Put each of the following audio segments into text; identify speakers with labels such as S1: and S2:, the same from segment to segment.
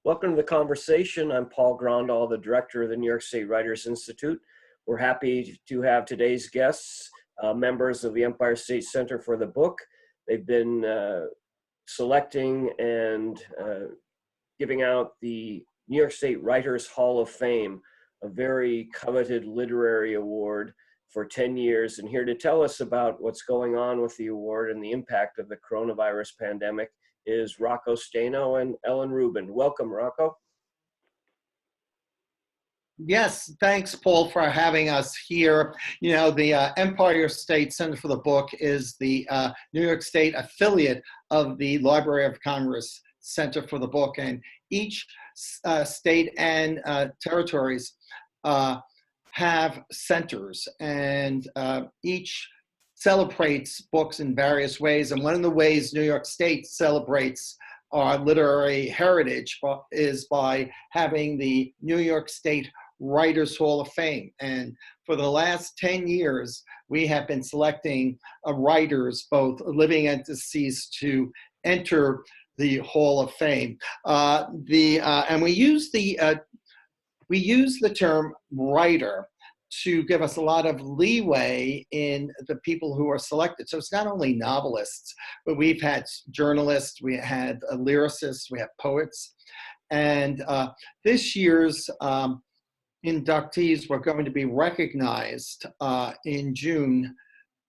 S1: Welcome to the conversation. I'm Paul Grondahl, the director of the New York State Writers Institute. We're happy to have today's guests, members of the Empire State Center for the Book. They've been selecting and giving out the New York State Writers Hall of Fame, a very coveted literary award for 10 years. And here to tell us about what's going on with the award and the impact of the coronavirus pandemic is Rocco Staino and Ellen Rubin. Welcome, Rocco.
S2: Yes, thanks, Paul, for having us here. You know, the Empire State Center for the Book is the New York State affiliate of the Library of Congress Center for the Book, and each state and territories have centers, and each celebrates books in various ways. And one of the ways New York State celebrates our literary heritage is by having the New York State Writers Hall of Fame. And for the last 10 years, we have been selecting writers, both living and deceased, to enter the Hall of Fame. And we use the term writer to give us a lot of leeway in the people who are selected. So it's not only novelists, but we've had journalists, we had lyricists, we have poets. And this year's inductees were going to be recognized in June,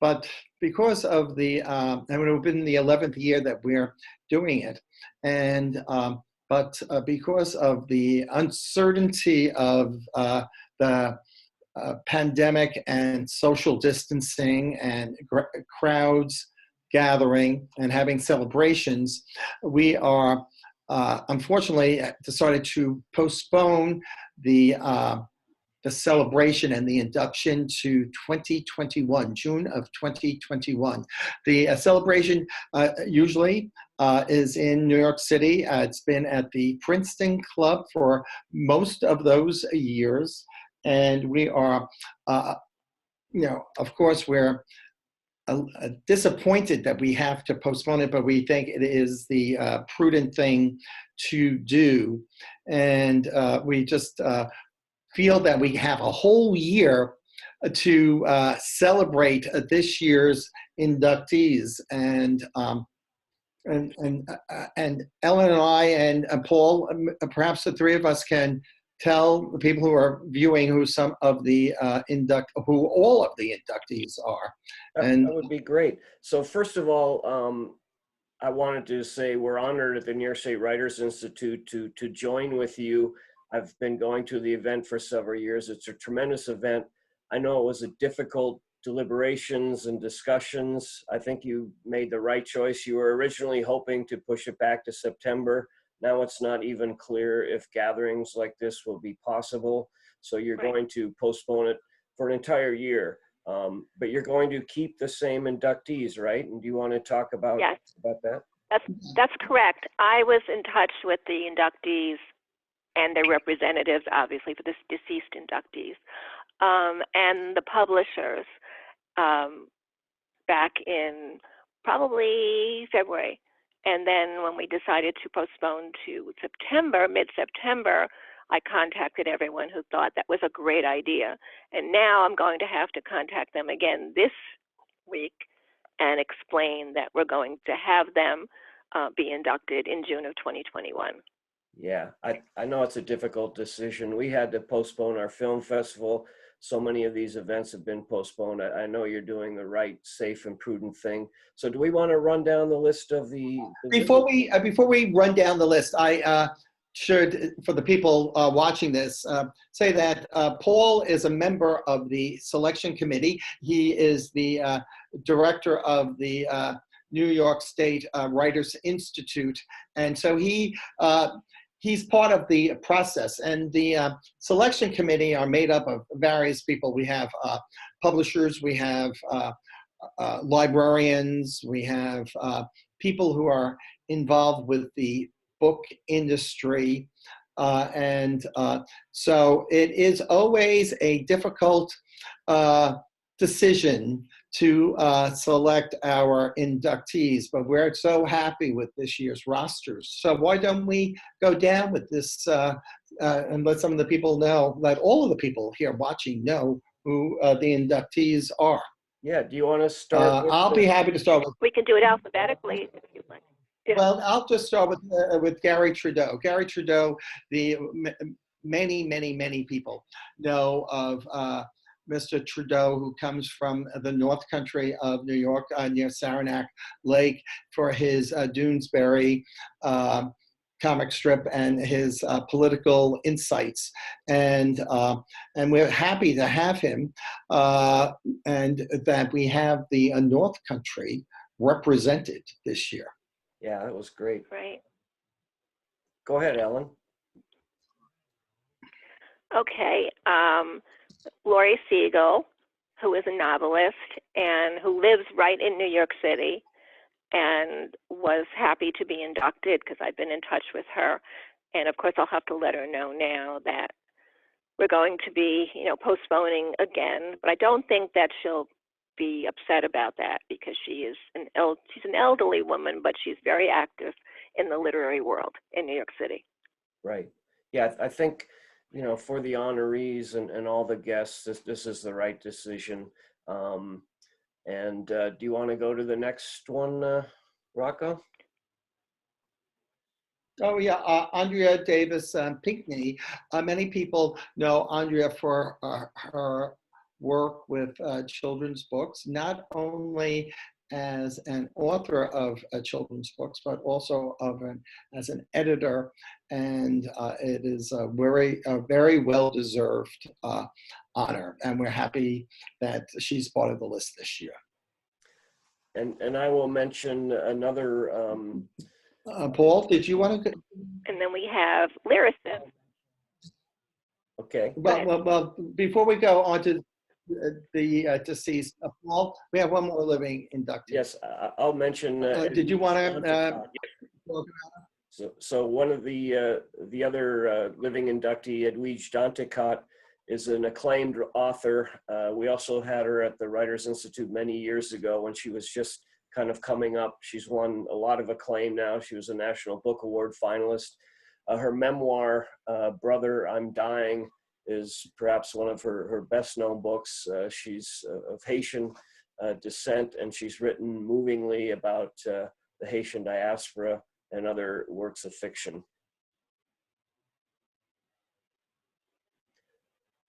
S2: but because of the, it would have been the 11th year that we're doing it. And but because of the uncertainty of the pandemic and social distancing and crowds gathering and having celebrations, we are unfortunately decided to postpone the celebration and the induction to 2021, June of 2021. The celebration usually is in New York City. It's been at the Princeton Club for most of those years. And we are, of course, we're disappointed that we have to postpone it, but we think it is the prudent thing to do. And we just feel that we have a whole year to celebrate this year's inductees. And Ellen and I and Paul, perhaps the three of us can tell the people who are viewing who some of the who all of the inductees are.
S1: And that would be great. So first of all, I wanted to say we're honored at the New York State Writers Institute to join with you. I've been going to the event for several years. It's a tremendous event. I know it was a difficult deliberations and discussions. I think you made the right choice. You were originally hoping to push it back to September. Now it's not even clear if gatherings like this will be possible. So you're going to postpone it for an entire year. But you're going to keep the same inductees, right? And do you want to talk about, about that?
S3: That's correct. I was in touch with the inductees and their representatives, obviously, for the deceased inductees, and the publishers back in probably February. And then when we decided to postpone to September, mid-September, I contacted everyone who thought that was a great idea. And now I'm going to have to contact them again this week and explain that we're going to have them be inducted in June of 2021.
S1: Yeah, I know it's a difficult decision. We had to postpone our film festival. So many of these events have been postponed. I know you're doing the right, safe, and prudent thing. So do we want to run down the list of the...
S2: Before we run down the list, I should, for the people watching this, say that Paul is a member of the selection committee. He is the director of the New York State Writers Institute. And so he's part of the process, and the selection committee are made up of various people. We have publishers, we have librarians, we have people who are involved with the book industry, and so it is always a difficult decision to select our inductees, but we're so happy with this year's rosters. So why don't we go down with this and let some of the people know, let all of the people here watching know who the inductees are.
S1: Yeah, do you want to start with
S2: I'll be happy to start with.
S3: We can do it alphabetically if you'd like. Yeah.
S2: Well, I'll just start with Gary Trudeau. Gary Trudeau, many people know of Mr. Trudeau, who comes from the North Country of New York, near Saranac Lake, for his Doonesbury comic strip and his political insights, and we're happy to have him, and that we have the North Country represented this year.
S1: Yeah, that was great.
S3: Right.
S1: Go ahead, Ellen.
S3: Okay. Laurie Siegel, who is a novelist and who lives right in New York City, and was happy to be inducted because I've been in touch with her. And of course, I'll have to let her know now that we're going to be, postponing again. But I don't think that she'll be upset about that, because she's an elderly woman, but she's very active in the literary world in New York City.
S1: Right. Yeah, I think, for the honorees and all the guests, this is the right decision. And do you want to go to the next one, Rocco?
S2: Oh yeah, Andrea Davis Pinckney. Many people know Andrea for her work with children's books, not only as an author of children's books, but also as an editor, and it is a very well-deserved honor, and we're happy that she's part of the list this year.
S1: And I will mention another.
S2: Paul, did you want to?
S3: And then we have lyricists.
S1: Okay.
S2: Well, before we go on to the deceased, Paul, we have one more living inductee.
S1: Yes, I'll mention.
S2: Did you want to?
S1: So one of the other living inductee, Edwige Danticott, is an acclaimed author. We also had her at the Writers Institute many years ago when she was just kind of coming up. She's won a lot of acclaim now. She was a National Book Award finalist. Her memoir, Brother, I'm Dying, is perhaps one of her best known books. She's of Haitian descent, and she's written movingly about the Haitian diaspora and other works of fiction.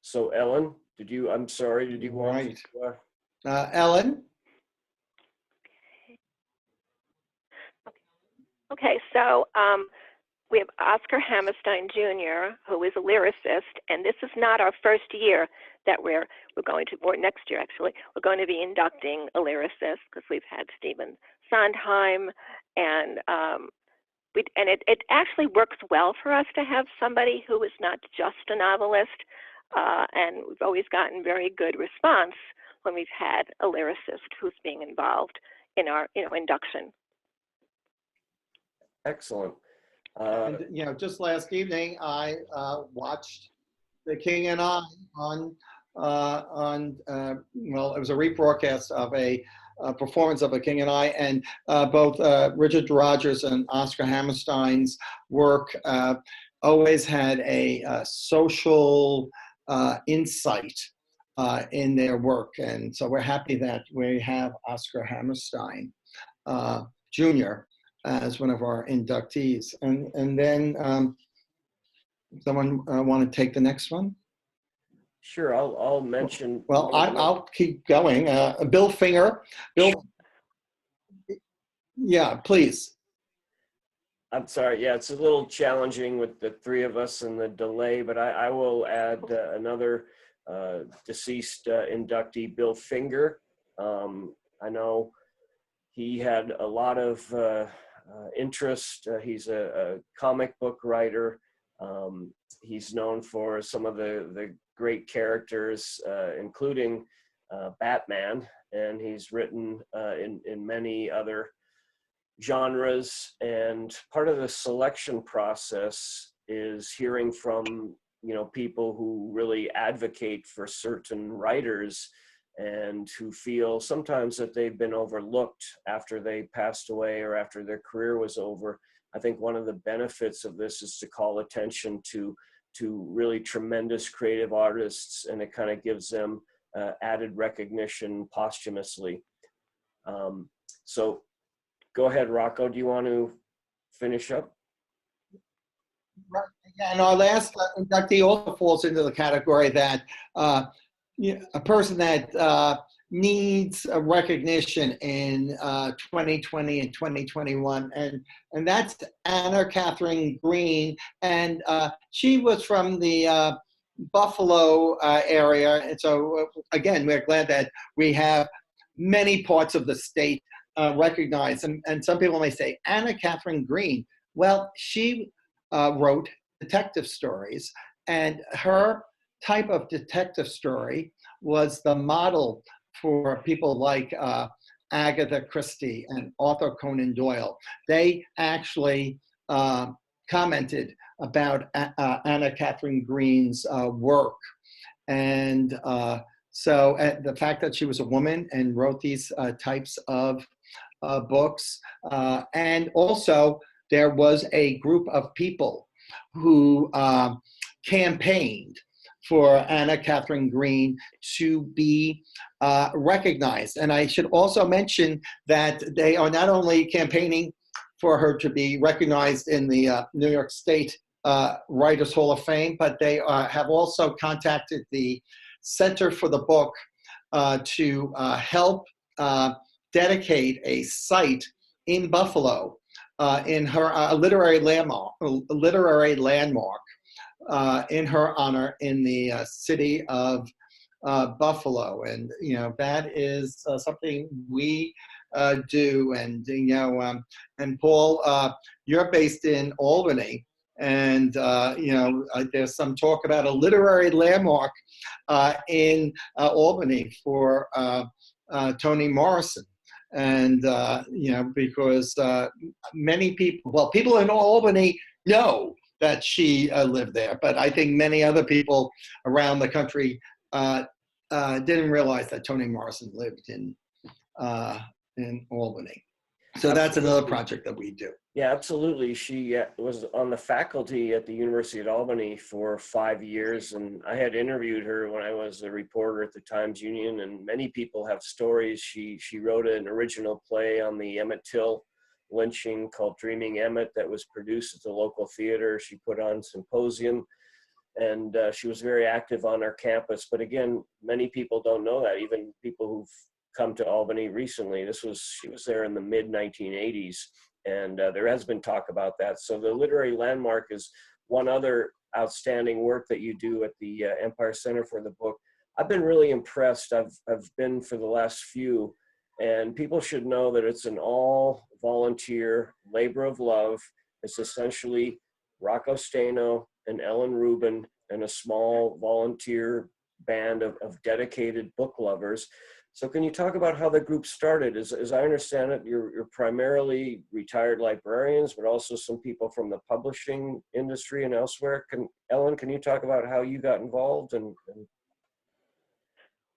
S1: So Ellen, did you want to?
S2: Ellen?
S3: Okay, so we have Oscar Hammerstein Jr., who is a lyricist, and this is not our first year that we're going to, or next year actually, we're going to be inducting a lyricist, because we've had Stephen Sondheim, and it actually works well for us to have somebody who is not just a novelist, and we've always gotten very good response when we've had a lyricist who's being involved in our induction.
S1: Excellent.
S2: And, just last evening, I watched The King and I on well, it was a rebroadcast of a performance of The King and I, and both Richard Rodgers and Oscar Hammerstein's work always had a social insight in their work, and so we're happy that we have Oscar Hammerstein Jr. as one of our inductees. And then someone want to take the next one?
S1: Sure, I'll mention.
S2: Well, I'll keep going. Bill Finger. Bill. Yeah, please.
S1: I'm sorry. Yeah, it's a little challenging with the three of us and the delay, but I will add another deceased inductee, Bill Finger. I know he had a lot of interest. He's a comic book writer. He's known for some of the great characters, including Batman, and he's written in many other genres. And part of the selection process is hearing from people who really advocate for certain writers and who feel sometimes that they've been overlooked after they passed away or after their career was over. I think one of the benefits of this is to call attention to really tremendous creative artists, and it kind of gives them added recognition posthumously. So go ahead, Rocco, do you want to finish up?
S2: Right. Yeah, and our last inductee also falls into the category that a person that needs a recognition in 2020 and 2021, and that's Anna Catherine Green, and she was from the Buffalo area, and so again, we're glad that we have many parts of the state recognized, and some people may say, Anna Catherine Green. Well, she wrote detective stories, and her type of detective story was the model for people like Agatha Christie and Arthur Conan Doyle. They actually commented about Anna Catherine Green's work. And so the fact that she was a woman and wrote these types of books, and also there was a group of people who campaigned for Anna Catherine Green to be recognized. And I should also mention that they are not only campaigning for her to be recognized in the New York State Writers Hall of Fame, but they have also contacted the Center for the Book to help dedicate a site in Buffalo in her literary landmark in her honor in the city of Buffalo. And that is something we do. And and Paul, you're based in Albany, and there's some talk about a literary landmark in Albany for Toni Morrison. And because many people, people in Albany know that she lived there, but I think many other people around the country didn't realize that Toni Morrison lived in Albany. So that's another project that we do.
S1: Yeah, absolutely. She was on the faculty at the University of Albany for 5 years, and I had interviewed her when I was a reporter at the Times-Union, and many people have stories. She wrote an original play on the Emmett Till lynching called Dreaming Emmett that was produced at the local theater. She put on symposium, and she was very active on our campus. But again, many people don't know that, even people who've come to Albany recently. She was there in the mid-1980s. And there has been talk about that. So the literary landmark is one other outstanding work that you do at the Empire Center for the Book. I've been really impressed. I've been for the last few, and people should know that it's an all volunteer labor of love. It's essentially Rocco Staino and Ellen Rubin and a small volunteer band of dedicated book lovers. So can you talk about how the group started? As I understand it, you're primarily retired librarians, but also some people from the publishing industry and elsewhere. Ellen, can you talk about how you got involved?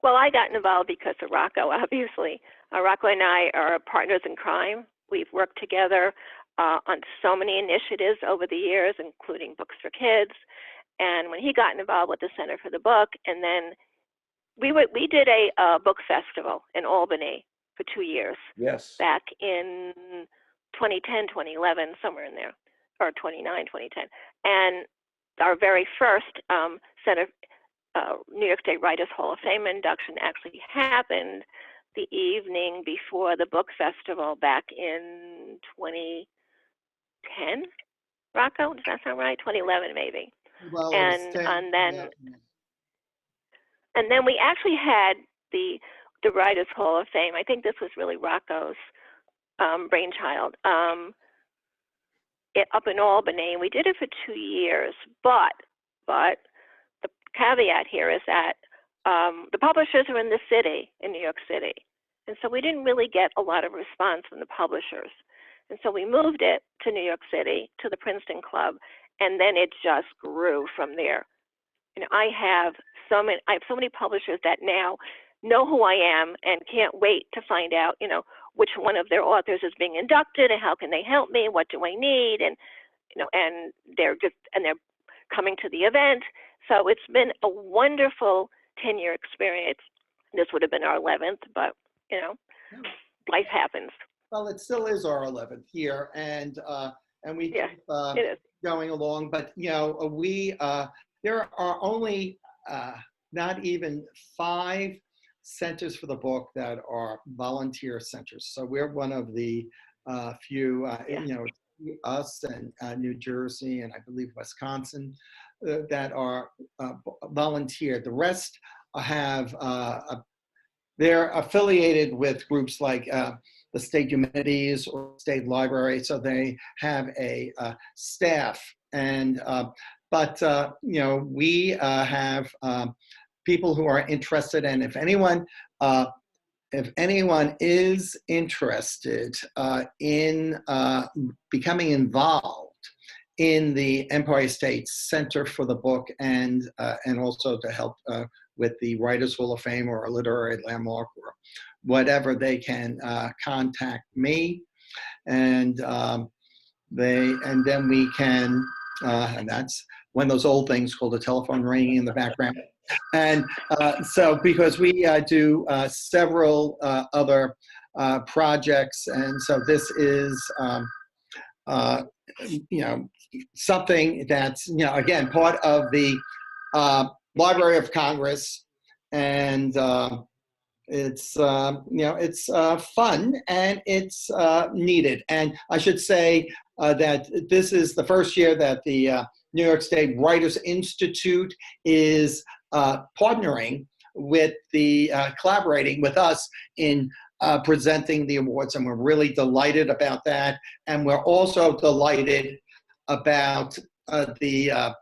S3: Well, I got involved because of Rocco, obviously. Rocco and I are partners in crime. We've worked together on so many initiatives over the years, including Books for Kids. And when he got involved with the Center for the Book, and then we did a book festival in Albany for 2 years.
S1: Yes.
S3: Back in 2010, 2011, somewhere in there, or 2010. And our very first New York State Writers Hall of Fame induction actually happened the evening before the book festival back in 2010. Rocco, does that sound right? 2011, maybe.
S2: Well,
S3: And then we actually had the Writers Hall of Fame. I think this was really Rocco's brainchild up in Albany. We did it for 2 years, but the caveat here is that the publishers are in the city, in New York City. And so we didn't really get a lot of response from the publishers. And so we moved it to New York City, to the Princeton Club, and then it just grew from there. I have so many publishers that now know who I am and can't wait to find out, which one of their authors is being inducted and how can they help me? What do I need? And, and they're coming to the event. So it's been a wonderful 10-year experience. This would have been our 11th, but, life happens.
S2: Well, it still is our 11th year, and we keep
S3: it is.
S2: going along. But we there are only not even 5 centers for the book that are volunteer centers. So we're one of the few. Us and New Jersey and I believe Wisconsin that are volunteer. The rest have they're affiliated with groups like the State Humanities or State Library, so they have a staff. And but we have people who are interested, and if anyone is interested in becoming involved in the Empire State Center for the Book and also to help with the Writers Hall of Fame or a literary landmark or whatever, they can contact me, and then we can, and that's one of those old things called a telephone ringing in the background. And so because we do several other projects, and so this is something that's again part of the Library of Congress, and it's it's fun and it's needed. And I should say that this is the first year that the New York State Writers Institute is partnering with the collaborating with us in presenting the awards, and we're really delighted about that. And we're also delighted about the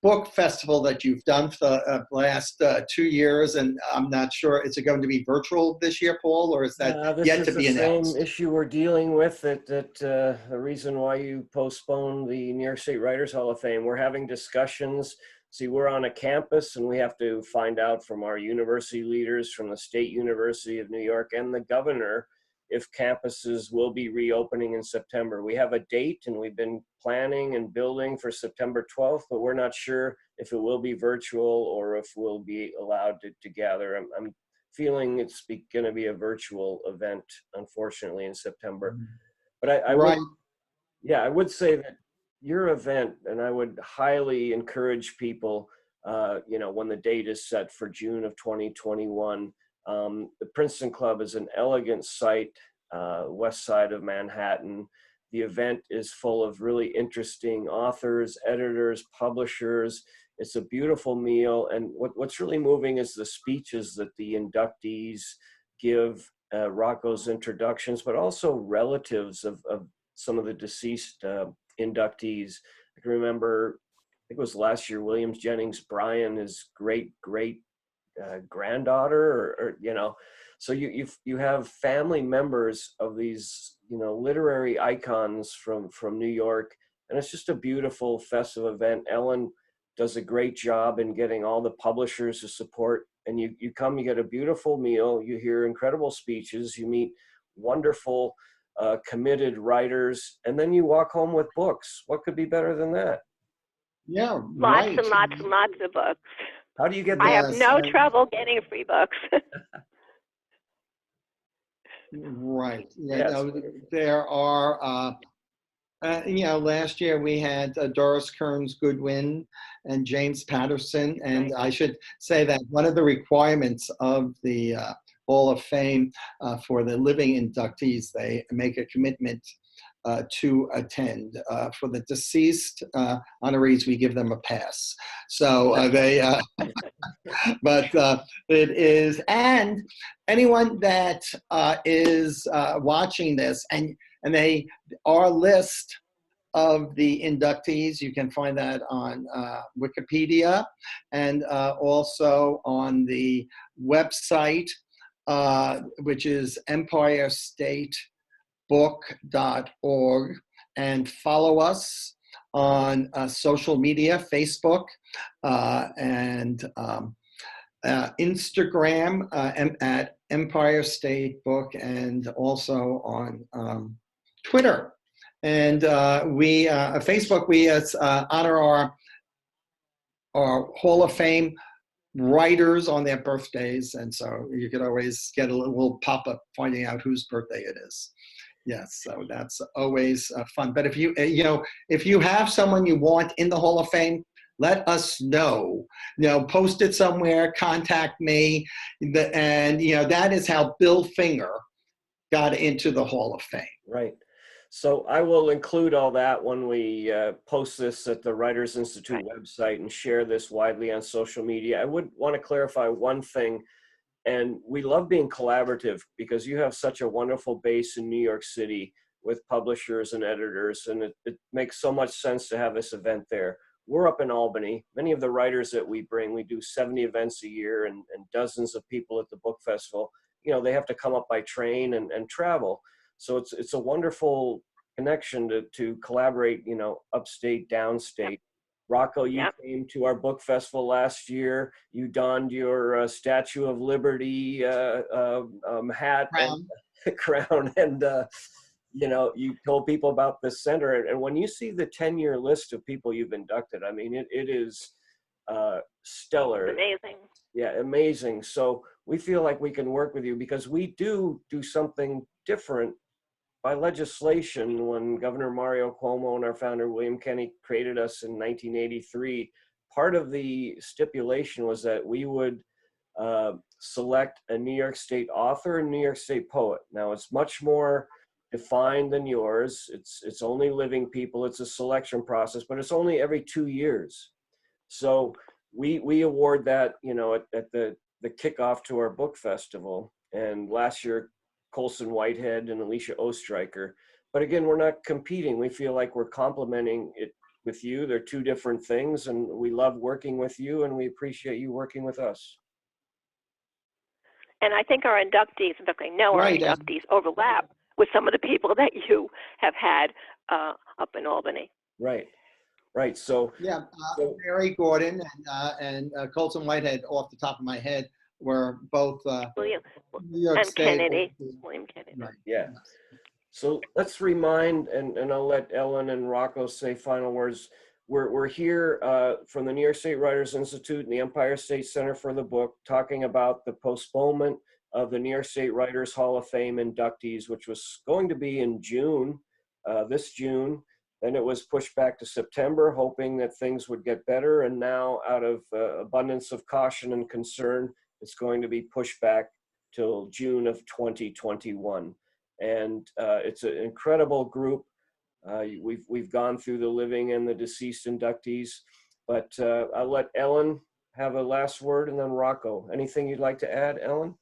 S2: book festival that you've done for the last 2 years, and I'm not sure, is it going to be virtual this year, Paul, or is that yet to be announced?
S1: This is the same issue we're dealing with, that the reason why you postponed the New York State Writers Hall of Fame. We're having discussions. See, we're on a campus, and we have to find out from our university leaders from the State University of New York and the governor if campuses will be reopening in September. We have a date, and we've been planning and building for September 12th, but we're not sure if it will be virtual or if we'll be allowed to gather. I'm feeling it's going to be a virtual event, unfortunately, in September. But I would say that your event, and I would highly encourage people, when the date is set for June of 2021, the Princeton Club is an elegant site, west side of Manhattan. The event is full of really interesting authors, editors, publishers. It's a beautiful meal. And what's really moving is the speeches that the inductees give, Rocco's introductions, but also relatives of some of the deceased inductees. I can remember, I think it was last year, Williams Jennings Bryan, his great granddaughter, or so you have family members of these literary icons from New York, and it's just a beautiful festive event. Ellen does a great job in getting all the publishers to support, and you come, you get a beautiful meal, you hear incredible speeches, you meet wonderful committed writers, and then you walk home with books. What could be better than that?
S2: Yeah,
S3: lots and lots and lots of books.
S1: How do you get
S3: I
S1: that?
S3: have no trouble getting free books.
S2: Right.
S1: Yes.
S2: There are, last year we had Doris Kearns Goodwin and James Patterson. And I should say that one of the requirements of the Hall of Fame for the living inductees, they make a commitment to attend. For the deceased honorees, we give them a pass. So but it is, and anyone that is watching this, and our list of the inductees, you can find that on Wikipedia, and also on the website, which is EmpireStateBook.org, and follow us on social media, Facebook, and Instagram at Empire State Book, and also on Twitter. And Facebook, we honor our Hall of Fame writers on their birthdays, and so you could always get a little pop-up finding out whose birthday it is. Yes, so that's always fun. But if you have someone you want in the Hall of Fame, let us know. Post it somewhere, contact me, and that is how Bill Finger got into the Hall of Fame.
S1: Right. So I will include all that when we post this at the Writers Institute website and share this widely on social media. I would want to clarify one thing, and we love being collaborative because you have such a wonderful base in New York City with publishers and editors, and it makes so much sense to have this event there. We're up in Albany. Many of the writers that we bring, we do 70 events a year and dozens of people at the book festival. They have to come up by train and travel. So it's a wonderful connection to collaborate, upstate, downstate. Rocco, you came to our book festival last year. You donned your Statue of Liberty hat and crown, and you told people about this center. And when you see the 10-year list of people you've inducted, I mean, it is stellar.
S3: Amazing.
S1: Yeah, amazing. So we feel like we can work with you because we do something different by legislation. When Governor Mario Cuomo and our founder William Kenney created us in 1983, part of the stipulation was that we would select a New York State author and New York State poet. Now it's much more defined than yours. It's only living people. It's a selection process, but it's only every 2 years. So we award that, at the kickoff to our book festival. And last year, Colson Whitehead and Alicia Ostreicher. But again, we're not competing. We feel like we're complementing it with you. They're two different things, and we love working with you, and we appreciate you working with us.
S3: And I think our inductees, in fact, I know our inductees overlap with some of the people that you have had up in Albany.
S1: Right. So
S2: Mary Gordon and Colson Whitehead, off the top of my head, were both New York
S3: and
S2: State.
S3: William Kennedy.
S2: Right.
S1: Yeah. So let's remind, and I'll let Ellen and Rocco say final words. We're here from the New York State Writers Institute and the Empire State Center for the Book, talking about the postponement of the New York State Writers Hall of Fame inductees, which was going to be in June, this June. Then it was pushed back to September, hoping that things would get better. And now, out of abundance of caution and concern, it's going to be pushed back till June of 2021. And it's an incredible group. We've gone through the living and the deceased inductees, but I'll let Ellen have a last word, and then Rocco. Anything you'd like to add, Ellen?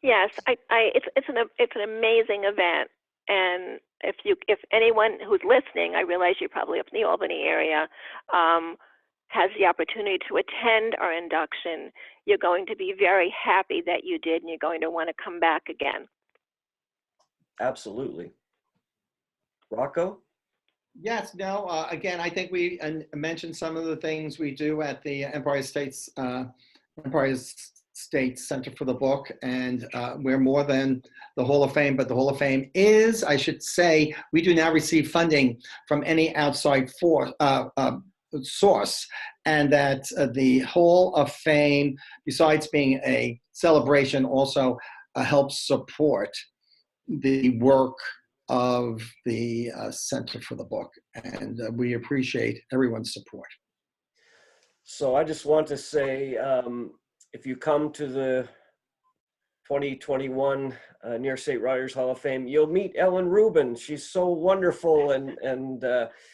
S3: Yes, it's an amazing event, and if anyone who's listening, I realize you're probably up in the Albany area, has the opportunity to attend our induction, you're going to be very happy that you did, and you're going to want to come back again. Absolutely.
S1: Rocco?
S2: Yes, no, again, I think we mentioned some of the things we do at the Empire State Center for the Book, and we're more than the Hall of Fame, but the Hall of Fame is, I should say, we do now receive funding from any outside source, and that the Hall of Fame, besides being a celebration, also helps support the work of the Center for the Book, and we appreciate everyone's support.
S1: So I just want to say, if you come to the 2021 New York State Writers Hall of Fame, you'll meet Ellen Rubin. She's so wonderful, and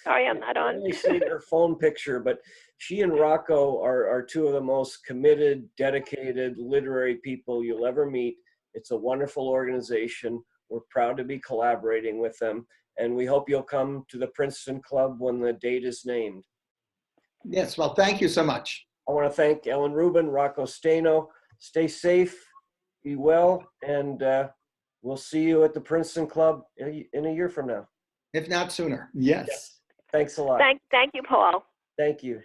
S3: sorry, I'm not on.
S1: I only see her phone picture, but she and Rocco are two of the most committed, dedicated literary people you'll ever meet. It's a wonderful organization. We're proud to be collaborating with them, and we hope you'll come to the Princeton Club when the date is named.
S2: Yes, well, thank you so much.
S1: I want to thank Ellen Rubin, Rocco Staino. Stay safe, be well, and we'll see you at the Princeton Club in a year from now.
S2: If not sooner, yes.
S1: Thanks a lot.
S3: Thank you, Paul.
S1: Thank you.